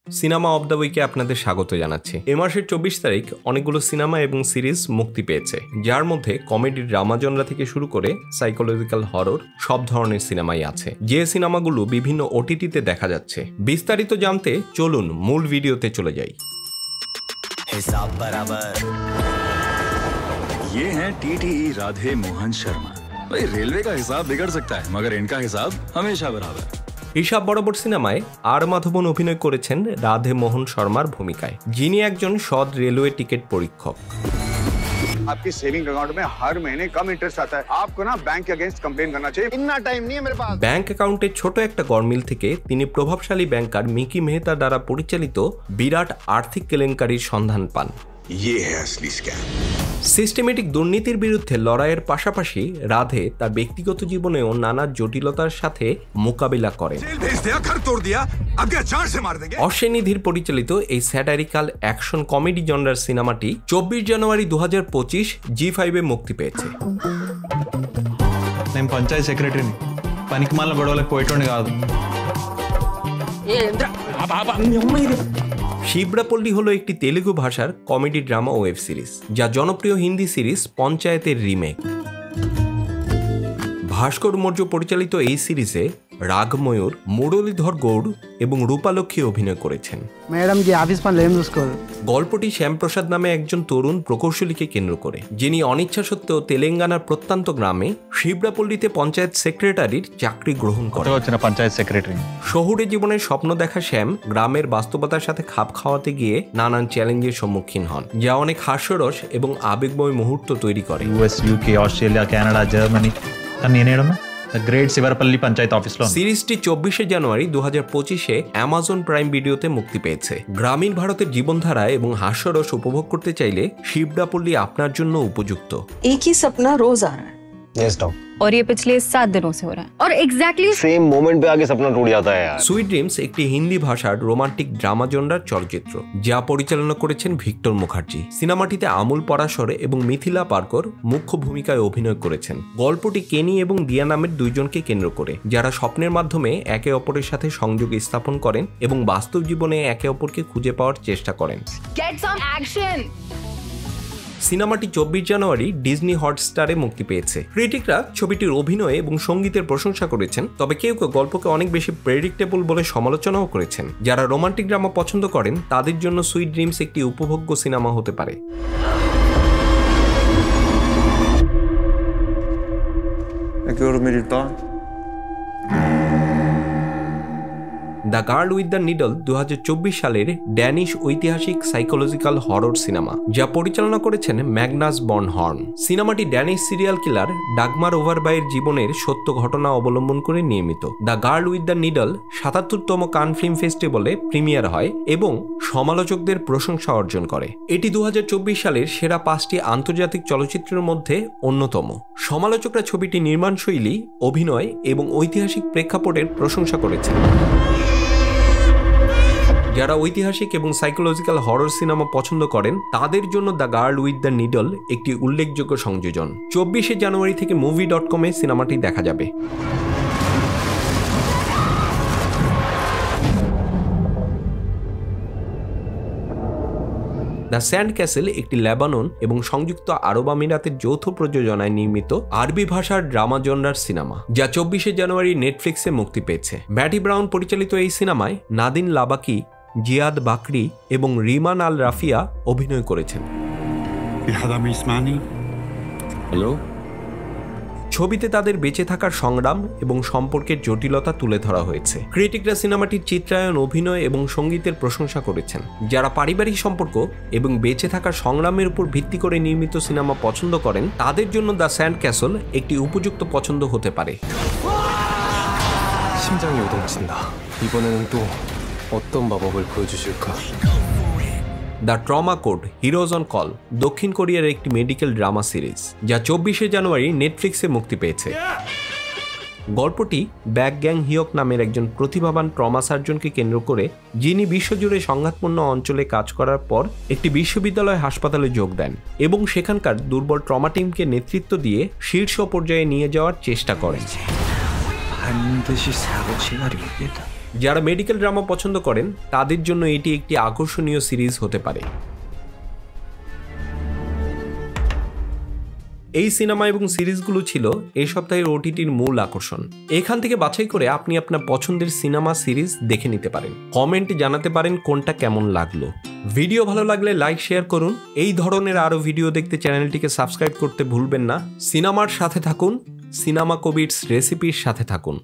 Cinema of the উইকে আপনাদের স্বাগত জানাচ্ছি। এ মাসের 24 তারিখ অনেকগুলো সিনেমা এবং সিরিজ মুক্তি পেয়েছে, যার মধ্যে কমেডি ড্রামা জনরা থেকে শুরু করে সাইকোলজিক্যাল হরর সব ধরনের সিনেমাই আছে, যে সিনেমাগুলো বিভিন্ন ওটিটিতে দেখা যাচ্ছে। বিস্তারিত জানতে চলুন মূল ভিডিওতে চলে যাই। हिसाब बराबर। ये हैं टीटीई राधे मोहन शर्मा। भाई रेलवे का हिसाब बिगड़ सकता है, मगर इनका हिसाब हमेशा बराबर। হিসাব বরাবর সিনেমায় আর মাধবন অভিনয় করেছেন রাধে মোহন শর্মার ভূমিকায়, যিনি একজন সৎ রেলওয়ে টিকিট পরীক্ষক। आपकी सेविंग अकाउंट में हर महीने कम इंटरेस्ट आता है, आपको ना बैंक के अगेंस्ट कंप्लेन करना चाहिए। इतना टाइम नहीं है मेरे पास। ব্যাংক অ্যাকাউন্টে ছোট একটা গরমিল থেকে তিনি প্রভাবশালী ব্যাংকার মিকি মেহতা দ্বারা পরিচালিত বিরাট আর্থিক কেলেঙ্কারির সন্ধান পান। ये है असली स्कैम। সিস্টেমেটিক দুর্নীতির বিরুদ্ধে লড়াইয়ের পাশাপাশি রাধে তার ব্যক্তিগত জীবনেও নানা জটিলতার সাথে মোকাবিলা করেন। অশ্বিনীধীর পরিচালিত এই স্যাটারিক্যাল অ্যাকশন কমেডি জনরার সিনেমাটি 24 জানুয়ারি 2025 G5 মুক্তি পেয়েছে। నేను పంచాయత్ సెక్రటరీని, పనికిమాల గొడవలకు పోయేటోని కాదు। শিবরাপল্লী হলো একটি তেলুগু ভাষার কমেডি ড্রামা ওয়েব সিরিজ, যা জনপ্রিয় হিন্দি সিরিজ পঞ্চায়েতের রিমেক। ভাস্কর মৌর্য পরিচালিত এই সিরিজে রাগময়ূর, মুরলীধর গৌড় এবং রূপালক্ষ্মী অভিনয় করেছেন। ম্যাডাম জি অফিস পান লেম ইউজ করে। গল্পটি শ্যামপ্রসাদ নামে একজন তরুণ প্রকৌশলীকে কেন্দ্র করে, যিনি অনিচ্ছা সত্ত্বেও তেলেঙ্গানার প্রত্যন্ত গ্রামে শিবরাপল্লীতে পঞ্চায়েত সেক্রেটারির চাকরি গ্রহণ করে। পঞ্চায়েত সেক্রেটারি শহুরে জীবনের স্বপ্ন দেখা শ্যাম গ্রামের বাস্তবতার সাথে খাপ খাওয়াতে গিয়ে নানান চ্যালেঞ্জের সম্মুখীন হন, যা অনেক হাস্যরস এবং আবেগময় মুহূর্ত তৈরি করে। US UK Australia Canada Germany great Shivarapalli panchayat office. সিরিজটি 24 জানুয়ারি 2025 অ্যামাজন প্রাইম ভিডিওতে মুক্তি পেয়েছে। গ্রামীণ ভারতের জীবনধারা এবং হাস্যরস উপভোগ করতে চাইলে শিবরাপল্লী আপনার জন্য উপযুক্ত। एक ही सपना रोज आ रहा है। Yes, dog. और ये पिछले 7 दिनों से हो रहा है और एग्जैक्टली सेम मोमेंट पे आके सपना टूट जाता है यार। সুইট ড্রিমস একটি হিন্দি ভাষার রোমান্টিক ড্রামা জনরার চলচ্চিত্র, যা পরিচালনা করেছেন ভিক্টর মুখার্জি। সিনেমাটিতে আমুল পরাশর এবং মিথিলা পার্কর মুখ্য ভূমিকায় অভিনয় করেছেন। গল্পটি কেনি এবং দিয়া নামের দুইজনকে কেন্দ্র করে, যারা স্বপ্নের মাধ্যমে একে অপরের সাথে সংযোগ স্থাপন করেন এবং বাস্তব জীবনে একে অপরকে খুঁজে পাওয়ার চেষ্টা করেন। Get some action. সিনেমাটি 24 জানুয়ারি ডিজনি হটস্টারে মুক্তি পেয়েছে। ক্রিটিকরা ছবিটির অভিনয় এবং সঙ্গীতের প্রশংসা করেছেন, তবে কেউ কেউ গল্পকে অনেক বেশি প্রেডিক্টেবল বলে সমালোচনাও করেছেন। যারা রোমান্টিক ড্রামা পছন্দ করেন তাদের জন্য সুইট ড্রিমস একটি উপভোগ্য সিনেমা হতে পারে। The girl with the needle 2024 সালের ড্যানিশ ঐতিহাসিক সাইকোলজিক্যাল হরর সিনেমা, যা পরিচালনা করেছেন ম্যাগনাস বর্নহর্ন। সিনেমাটি ড্যানিশ সিরিয়াল কিলার ডাগমার ওভারবাইয়ের জীবনের সত্য ঘটনা অবলম্বন করে নির্মিত। The girl with the needle 77তম কান ফিল্ম ফেস্টিভ্যালে প্রিমিয়ার হয় এবং সমালোচকদের প্রশংসা অর্জন করে। এটি 2024 সালের সেরা 5টি আন্তর্জাতিক চলচ্চিত্রের মধ্যে অন্যতম। সমালোচকরা ছবিটি নির্মাণশৈলী, অভিনয় এবং ঐতিহাসিক প্রেক্ষাপটের প্রশংসা করেছেন। যারা ঐতিহাসিক এবং সাইকোলজিক্যাল হরর সিনেমা পছন্দ করেন তাদের জন্য the girl with the needle একটি উল্লেখযোগ্য সংযোজন। 24 জানুয়ারি থেকে movie.com-এ সিনেমাটি দেখা যাবে। দ্য স্যান্ড ক্যাসেল একটি লেবানন এবং সংযুক্ত আরব আমিরাতের যৌথ প্রযোজনায় নির্মিত আরবি ভাষার ড্রামা জনরার সিনেমা, যা 24 জানুয়ারি নেটফ্লিক্সে মুক্তি পেয়েছে। ম্যাটি ব্রাউন পরিচালিত এই সিনেমায় নাদিন লাবাকি, জিয়াদ বাকরি এবং রিমান আল রাফিয়া অভিনয় করেছেন। हेलो। ছবিতে তাদের বেঁচে থাকার সংগ্রাম এবং সম্পর্কের জটিলতা তুলে ধরা হয়েছে। ক্রিটিকরা সিনেমাটির চিত্রায়ন, অভিনয় এবং সঙ্গীতের প্রশংসা করেছেন। যারা পারিবারিক সম্পর্ক এবং বেঁচে থাকার সংগ্রামের উপর ভিত্তি করে নির্মিত সিনেমা পছন্দ করেন তাদের জন্য দ্য স্যান্ড ক্যাসল একটি উপযুক্ত পছন্দ হতে পারে। 심장이 요동친다. 이번에는 또 어떤 마법을 보여주실까? The trauma code heroes on call দক্ষিণ কোরিয়ার একটি মেডিকেল ড্রামা সিরিজ, যা 24 জানুয়ারি নেটফ্লিক্সে মুক্তি পেয়েছে। গল্পটি ব্যাক গ্যাং হিয়ক নামের একজন প্রতিভাবান ট্রমা সার্জনকে কেন্দ্র করে, যিনি বিশ্বজুড়ে সংঘাতপূর্ণ অঞ্চলে কাজ করার পর একটি বিশ্ববিদ্যালয় হাসপাতালে যোগ দেন এবং সেখানকার দুর্বল ট্রমা টিমকে নেতৃত্ব দিয়ে শীর্ষ পর্যায়ে নিয়ে যাওয়ার চেষ্টা করেন। যারা মেডিকেল ড্রামা পছন্দ করেন তাদের জন্য এটি একটি আকর্ষণীয় সিরিজ হতে পারে। এই সিনেমা এবং সিরিজগুলো ছিল এই সপ্তাহের ওটিটির মূল আকর্ষণ। এখান থেকে বাছাই করে আপনি আপনার পছন্দের সিনেমা সিরিজ দেখে নিতে পারেন। কমেন্টে জানাতে পারেন কোনটা কেমন লাগলো। ভিডিও ভালো লাগলে লাইক শেয়ার করুন। এই ধরনের আরও ভিডিও দেখতে চ্যানেলটিকে সাবস্ক্রাইব করতে ভুলবেন না। সিনেমার সাথে থাকুন, সিনেমা কবিটস রেসিপির সাথে থাকুন।